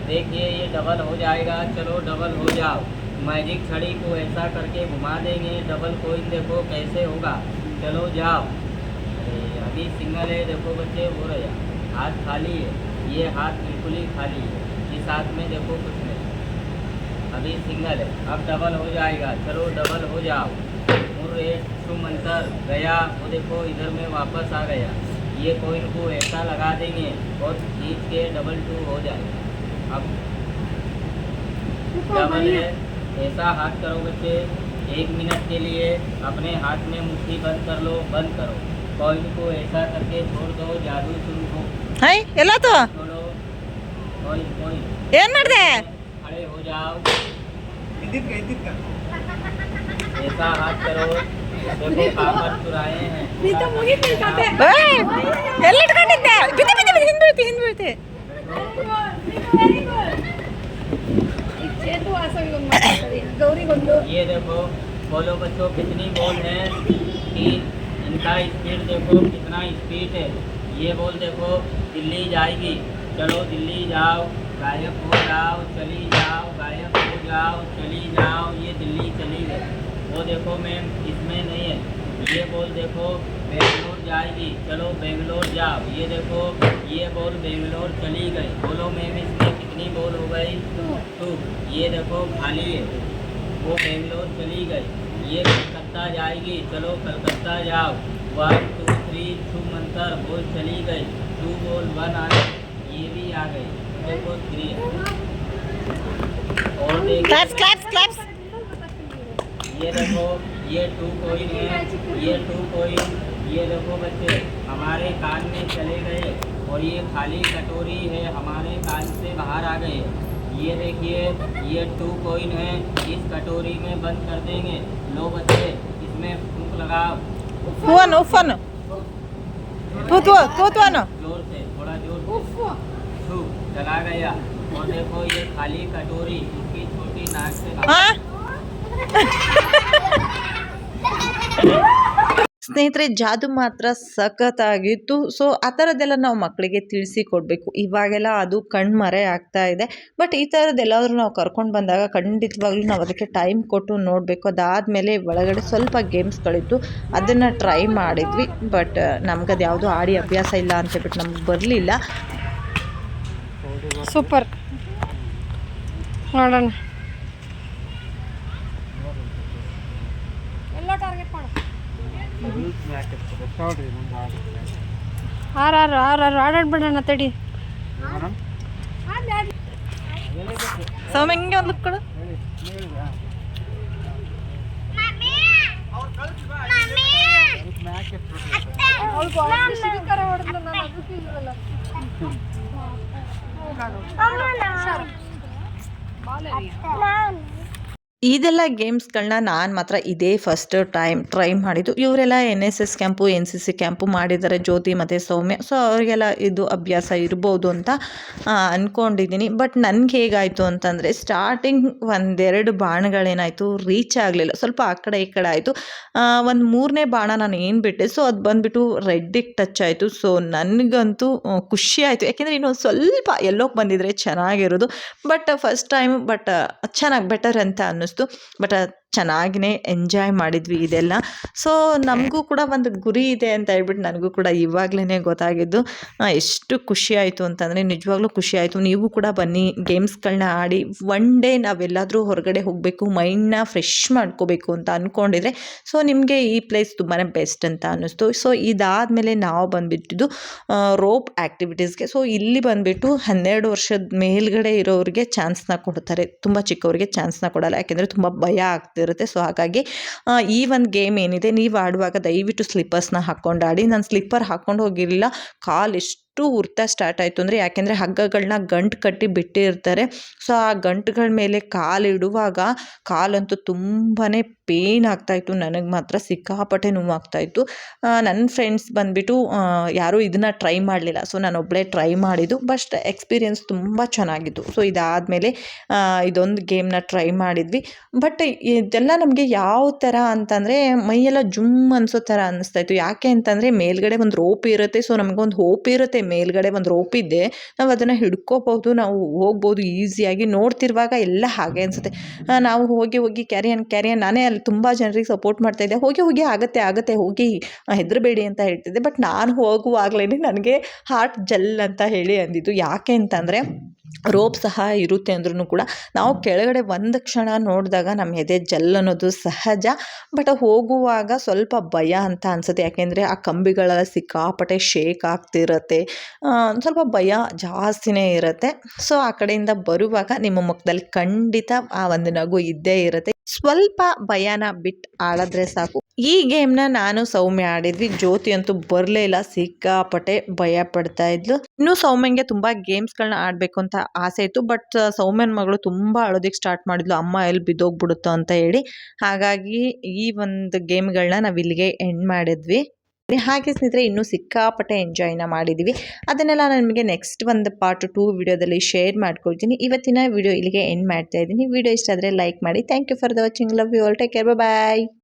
देखिए ये डबल हो जाएगा, चलो डबल हो जाओ। मैजिक छड़ी को ऐसा करके घुमा देंगे, डबल कोइन देखो कैसे होगा, चलो जाओ। अभी सिंगल है, देखो बच्चे हो रहा, हाथ खाली है, ये हाथ बिल्कुल ही खाली है, इस हाथ में देखो कुछ नहीं, अभी सिंगल है, अब डबल हो जाएगा, चलो डबल हो जाओ। शुभ अंतर गया, वो देखो इधर में वापस आ गया, ये कोइन को ऐसा लगा देंगे और खींच के डबल 2 हो जाएगा। अब डबल है, ऐसा हाथ करो बच्चे, 1 मिनट के लिए अपने हाथ में मुट्ठी बंद कर लो, बंद करो, कॉइन को ऐसा करके छोड़ दो, जादू शुरू हो। ಹಾಯ್ ಎಲ್ಲಾತು छोड़ो कॉइन ಏನು ಮಾಡಿದೆ? खड़े हो जाओ, ऐसा हाथ करो, देखो कामर चुराए हैं, ಎಲ್ಲಿ ಇಟ್ಕೊಂಡಿದ್ದೆ? ಬಿದ್ದೆ ಹಿಂದ್ಬೀಳ್ತಿ. ये देखो बोलो बच्चों कितनी बॉल है, 3, इनका स्पीड देखो कितना स्पीड है, ये बॉल देखो दिल्ली जाएगी, चलो दिल्ली जाओ, गायब हो जाओ, चली जाओ, गायब हो जाओ, चली जाओ, ये दिल्ली चली गई। वो देखो मैम इसमें नहीं है, ये बॉल देखो बेंगलोर जाएगी, चलो बेंगलोर जाओ, ये देखो ये बॉल बेंगलोर चली गई, बोलो मैम इसमें कितनी बॉल हो गई 2, ये देखो खाली है, वो बेंगलोर चली गई, ये कलकत्ता जाएगी, चलो कलकत्ता जाओ, 1 2 3 शुभ अंतर बॉल चली गई, 2 बॉल 1 आए, ये भी आ गए, देखो 3 और देखिए क्लैप्स क्लैप्स क्लैप्स। ये देखो, ये 2 कॉइन है, ये 2 कॉइन। ये देखो बच्चे हमारे कान में चले गए और ये खाली कटोरी है हमारे कान से बाहर आ गए। ये देखिए, ये 2 कॉइन है, इस कटोरी में बंद कर देंगे। लो बच्चे इसमें फूंक लगाओ, उफन उफन तूतवानो। जोर से, थोड़ा जोर से छू, चला गया। और देखो ये खाली कटोरी इसकी छोटी नाक से बाहर। ಸ್ನೇಹಿತರೆ ಜಾದು ಮಾತ್ರ ಸಖತ್ತಾಗಿತ್ತು. ಸೊ ಆ ಥರದ್ದೆಲ್ಲ ನಾವು ಮಕ್ಕಳಿಗೆ ತಿಳಿಸಿ ಕೊಡಬೇಕು. ಇವಾಗೆಲ್ಲ ಅದು ಕಣ್ಮರೆ ಆಗ್ತಾ ಇದೆ. ಬಟ್ ಈ ಥರದ್ದೆಲ್ಲಾದರೂ ನಾವು ಕರ್ಕೊಂಡು ಬಂದಾಗ ಖಂಡಿತವಾಗ್ಲೂ ನಾವು ಅದಕ್ಕೆ ಟೈಮ್ ಕೊಟ್ಟು ನೋಡಬೇಕು. ಅದಾದಮೇಲೆ ಒಳಗಡೆ ಸ್ವಲ್ಪ ಗೇಮ್ಸ್ಗಳಿತ್ತು, ಅದನ್ನು ಟ್ರೈ ಮಾಡಿದ್ವಿ. ಬಟ್ ನಮ್ಗದು ಯಾವುದೂ ಆಡಿ ಅಭ್ಯಾಸ ಇಲ್ಲ ಅಂತ ಹೇಳ್ಬಿಟ್ಟು ನಮ್ಗೆ ಬರಲಿಲ್ಲ. ಸೂಪರ್ ನೋಡೋಣ. ಎಲ್ಲ ಟಾರ್ಗೆಟ್ ಮಾಡು. ಆರಾರು ಆಡಾಡ್ಬಿಡೋಣ ತಡಿ. ಸೌಮ್ಯ ಹಿಂಗೆ ಒಂದು ಕೊಡು. ಇದೆಲ್ಲ ಗೇಮ್ಸ್ಗಳನ್ನ ನಾನು ಮಾತ್ರ ಇದೇ ಫಸ್ಟ್ ಟೈಮ್ ಟ್ರೈ ಮಾಡಿದ್ದು. ಇವರೆಲ್ಲ NSS ಕ್ಯಾಂಪು NCC ಕ್ಯಾಂಪು ಮಾಡಿದ್ದಾರೆ, ಜ್ಯೋತಿ ಮತ್ತು ಸೌಮ್ಯ. ಸೊ ಅವರಿಗೆಲ್ಲ ಇದು ಅಭ್ಯಾಸ ಇರ್ಬೋದು ಅಂತ ಅಂದ್ಕೊಂಡಿದ್ದೀನಿ. ಬಟ್ ನನಗೆ ಹೇಗಾಯಿತು ಅಂತಂದರೆ ಸ್ಟಾರ್ಟಿಂಗ್ ಒಂದೆರಡು ಬಾಣಗಳೇನಾಯಿತು ರೀಚ್ ಆಗಲಿಲ್ಲ, ಸ್ವಲ್ಪ ಆ ಕಡೆ ಈ ಕಡೆ ಆಯಿತು. ಒಂದು 3ನೇ ಬಾಣ ನಾನು ಏನು ಬಿಟ್ಟೆ, ಸೊ ಅದು ಬಂದುಬಿಟ್ಟು ರೆಡ್ಡಿಗೆ ಟಚ್ ಆಯಿತು. ಸೊ ನನಗಂತೂ ಖುಷಿ ಆಯಿತು, ಯಾಕೆಂದರೆ ಇನ್ನೊಂದು ಸ್ವಲ್ಪ ಎಲ್ಲೋಕ್ಕೆ ಬಂದಿದ್ರೆ ಚೆನ್ನಾಗಿರೋದು. ಬಟ್ ಫಸ್ಟ್ ಟೈಮ್ ಬಟ್ ಚೆನ್ನಾಗಿ ಬೆಟರ್ ಅಂತ ಅನ್ನಿಸ್ತು. ಬಟ್ ಚೆನ್ನಾಗಿಯೇ ಎಂಜಾಯ್ ಮಾಡಿದ್ವಿ ಇದೆಲ್ಲ. ಸೊ ನಮಗೂ ಕೂಡ ಒಂದು ಗುರಿ ಇದೆ ಅಂತ ಹೇಳ್ಬಿಟ್ಟು ನನಗೂ ಕೂಡ ಇವಾಗಲೇ ಗೊತ್ತಾಗಿದ್ದು. ಎಷ್ಟು ಖುಷಿ ಆಯಿತು ಅಂತಂದರೆ ನಿಜವಾಗ್ಲೂ ಖುಷಿ ಆಯಿತು. ನೀವು ಕೂಡ ಬನ್ನಿ, ಗೇಮ್ಸ್ಗಳನ್ನ ಆಡಿ. ಒನ್ ಡೇ ನಾವೆಲ್ಲಾದರೂ ಹೊರಗಡೆ ಹೋಗಬೇಕು, ಮೈಂಡನ್ನ ಫ್ರೆಶ್ ಮಾಡ್ಕೋಬೇಕು ಅಂತ ಅಂದ್ಕೊಂಡಿದ್ರೆ ಸೊ ನಿಮಗೆ ಈ ಪ್ಲೇಸ್ ತುಂಬಾ ಬೆಸ್ಟ್ ಅಂತ ಅನ್ನಿಸ್ತು. ಸೊ ಇದಾದಮೇಲೆ ನಾವು ಬಂದುಬಿಟ್ಟಿದ್ದು ರೋಪ್ ಆ್ಯಕ್ಟಿವಿಟೀಸ್ಗೆ. ಸೊ ಇಲ್ಲಿ ಬಂದುಬಿಟ್ಟು 12 ವರ್ಷದ ಮೇಲ್ಗಡೆ ಇರೋರಿಗೆ ಚಾನ್ಸ್ನ ಕೊಡ್ತಾರೆ, ತುಂಬ ಚಿಕ್ಕವರಿಗೆ ಚಾನ್ಸ್ನ ಕೊಡಲ್ಲ, ಯಾಕೆಂದರೆ ತುಂಬ ಭಯ ಆಗ್ತಿರುತ್ತೆ. ಸೊ ಹಾಗಾಗಿ ಈ ಒಂದು ಗೇಮ್ ಏನಿದೆ, ನೀವು ಆಡುವಾಗ ದಯವಿಟ್ಟು ಸ್ಲಿಪ್ಪರ್ಸ್ನ ಹಾಕ್ಕೊಂಡು ಆಡಿ. ನಾನು ಸ್ಲಿಪ್ಪರ್ ಹಾಕ್ಕೊಂಡು ಹೋಗಿರಲಿಲ್ಲ, ಕಾಲು ಎಷ್ಟು ಉರ್ತಾ ಸ್ಟಾರ್ಟ್ ಆಯಿತು ಅಂದರೆ, ಯಾಕೆಂದರೆ ಹಗ್ಗಗಳನ್ನ ಗಂಟು ಕಟ್ಟಿ ಬಿಟ್ಟಿರ್ತಾರೆ. ಸೊ ಆ ಗಂಟುಗಳ ಮೇಲೆ ಕಾಲಿಡುವಾಗ ಕಾಲಂತೂ ತುಂಬಾ ಪೇಯ್ನ್ ಆಗ್ತಾಯಿತ್ತು. ನನಗೆ ಮಾತ್ರ ಸಿಕ್ಕಾಪಟ್ಟೆ ನೋವಾಗ್ತಾಯಿತ್ತು. ನನ್ನ ಫ್ರೆಂಡ್ಸ್ ಬಂದುಬಿಟ್ಟು ಯಾರೂ ಇದನ್ನು ಟ್ರೈ ಮಾಡಲಿಲ್ಲ. ಸೊ ನಾನು ಒಬ್ಬಳೇ ಟ್ರೈ ಮಾಡಿದ್ದು. ಬಟ್ ಎಕ್ಸ್ಪೀರಿಯೆನ್ಸ್ ತುಂಬ ಚೆನ್ನಾಗಿತ್ತು. ಸೊ ಇದಾದಮೇಲೆ ಇದೊಂದು ಗೇಮ್ನ ಟ್ರೈ ಮಾಡಿದ್ವಿ. ಬಟ್ ಇದೆಲ್ಲ ನಮಗೆ ಯಾವ ಥರ ಅಂತಂದರೆ ಮೈಯೆಲ್ಲ ಜುಮ್ ಅನಿಸೋ ಥರ ಅನ್ನಿಸ್ತಾಯಿತ್ತು. ಯಾಕೆ ಅಂತಂದರೆ ಮೇಲ್ಗಡೆ ಒಂದು ರೋಪ್ ಇರುತ್ತೆ. ಸೊ ನಮಗೊಂದು ಹೋಪ್ ಇರುತ್ತೆ, ಮೇಲ್ಗಡೆ ಒಂದು ರೋಪ್ ಇದೆ, ನಾವು ಅದನ್ನು ಹಿಡ್ಕೋಬೋದು, ನಾವು ಹೋಗ್ಬೋದು ಈಸಿಯಾಗಿ. ನೋಡ್ತಿರುವಾಗ ಎಲ್ಲ ಹಾಗೆ ಅನಿಸುತ್ತೆ. ನಾವು ಹೋಗಿ ಕ್ಯಾರಿಯನ್ ನಾನೇ ಅಲ್ಲಿ ತುಂಬ ಜನರಿಗೆ ಸಪೋರ್ಟ್ ಮಾಡ್ತಾಯಿದ್ದೆ, ಹೋಗಿ ಆಗುತ್ತೆ ಹೋಗಿ ಹೆದರಬೇಡಿ ಅಂತ ಹೇಳ್ತಿದ್ದೆ. ಬಟ್ ನಾನು ಹೋಗುವಾಗಲೇ ನನಗೆ ಹಾರ್ಟ್ ಜಲ್ ಅಂತ ಹೇಳಿ ಅಂದಿದ್ದು. ಯಾಕೆ ಅಂತಂದರೆ ರೋಪ್ ಸಹ ಇರುತ್ತೆ ಅಂದ್ರೂ ಕೂಡ ನಾವು ಕೆಳಗಡೆ ಒಂದು ಕ್ಷಣ ನೋಡಿದಾಗ ನಮ್ಮ ಎದೆ ಜಲ್ ಅನ್ನೋದು ಸಹಜ. ಬಟ್ ಹೋಗುವಾಗ ಸ್ವಲ್ಪ ಭಯ ಅಂತ ಅನಿಸುತ್ತೆ, ಯಾಕೆಂದರೆ ಆ ಕಂಬಿಗಳೆಲ್ಲ ಸಿಕ್ಕಾಪಟ್ಟೆ ಶೇಕ್ ಆಗ್ತಿರುತ್ತೆ, ಸ್ವಲ್ಪ ಭಯ ಜಾಸ್ತಿನೇ ಇರುತ್ತೆ. ಸೊ ಆ ಕಡೆಯಿಂದ ಬರುವಾಗ ನಿಮ್ಮ ಮುಖದಲ್ಲಿ ಖಂಡಿತ ಆ ಒಂದು ನಗು ಇದ್ದೇ ಇರುತ್ತೆ. ಸ್ವಲ್ಪ ಭಯನ ಬಿಟ್ಟು ಆಡಿದ್ರೆ ಸಾಕು. ಈ ಗೇಮ್ನ ನಾನು ಸೌಮ್ಯ ಆಡಿದ್ವಿ. ಜ್ಯೋತಿ ಅಂತೂ ಬರಲೇ ಇಲ್ಲ, ಸಿಕ್ಕಾಪಟ್ಟೆ ಭಯ ಪಡ್ತಾ ಇದ್ಲು. ಇನ್ನೂ ಸೌಮ್ಯಂಗೆ ತುಂಬ ಗೇಮ್ಸ್ಗಳನ್ನ ಆಡಬೇಕು ಅಂತ ಆಸೆ ಇತ್ತು. ಬಟ್ ಸೌಮ್ಯನ ಮಗಳು ತುಂಬ ಅಳೋದಕ್ಕೆ ಸ್ಟಾರ್ಟ್ ಮಾಡಿದ್ಲು, ಅಮ್ಮ ಎಲ್ಲಿ ಬಿದ್ದೋಗ್ಬಿಡುತ್ತೋ ಅಂತ ಹೇಳಿ. ಹಾಗಾಗಿ ಈ ಒಂದು ಗೇಮ್ಗಳನ್ನ ನಾವು ಇಲ್ಲಿಗೆ ಎಂಡ್ ಮಾಡಿದ್ವಿ. ಹಾಗೆ ಸ್ನೇಹಿತರೆ ಇನ್ನೂ ಸಿಕ್ಕಾಪಟ್ಟೆ ಎಂಜಾಯ್ನ ಮಾಡಿದ್ದೀವಿ. ಅದನ್ನೆಲ್ಲ ನಾನು ನಿಮಗೆ ನೆಕ್ಸ್ಟ್ ಒಂದು ಪಾರ್ಟ್ 2 ವಿಡಿಯೋದಲ್ಲಿ ಶೇರ್ ಮಾಡ್ಕೊಳ್ತೀನಿ. ಇವತ್ತಿನ ವಿಡಿಯೋ ಇಲ್ಲಿಗೆ ಎಂಡ್ ಮಾಡ್ತಾ ಇದ್ದೀನಿ. ವಿಡಿಯೋ ಇಷ್ಟ ಆದರೆ ಲೈಕ್ ಮಾಡಿ. Thank you for the watching. Love you all. Take care. Bye.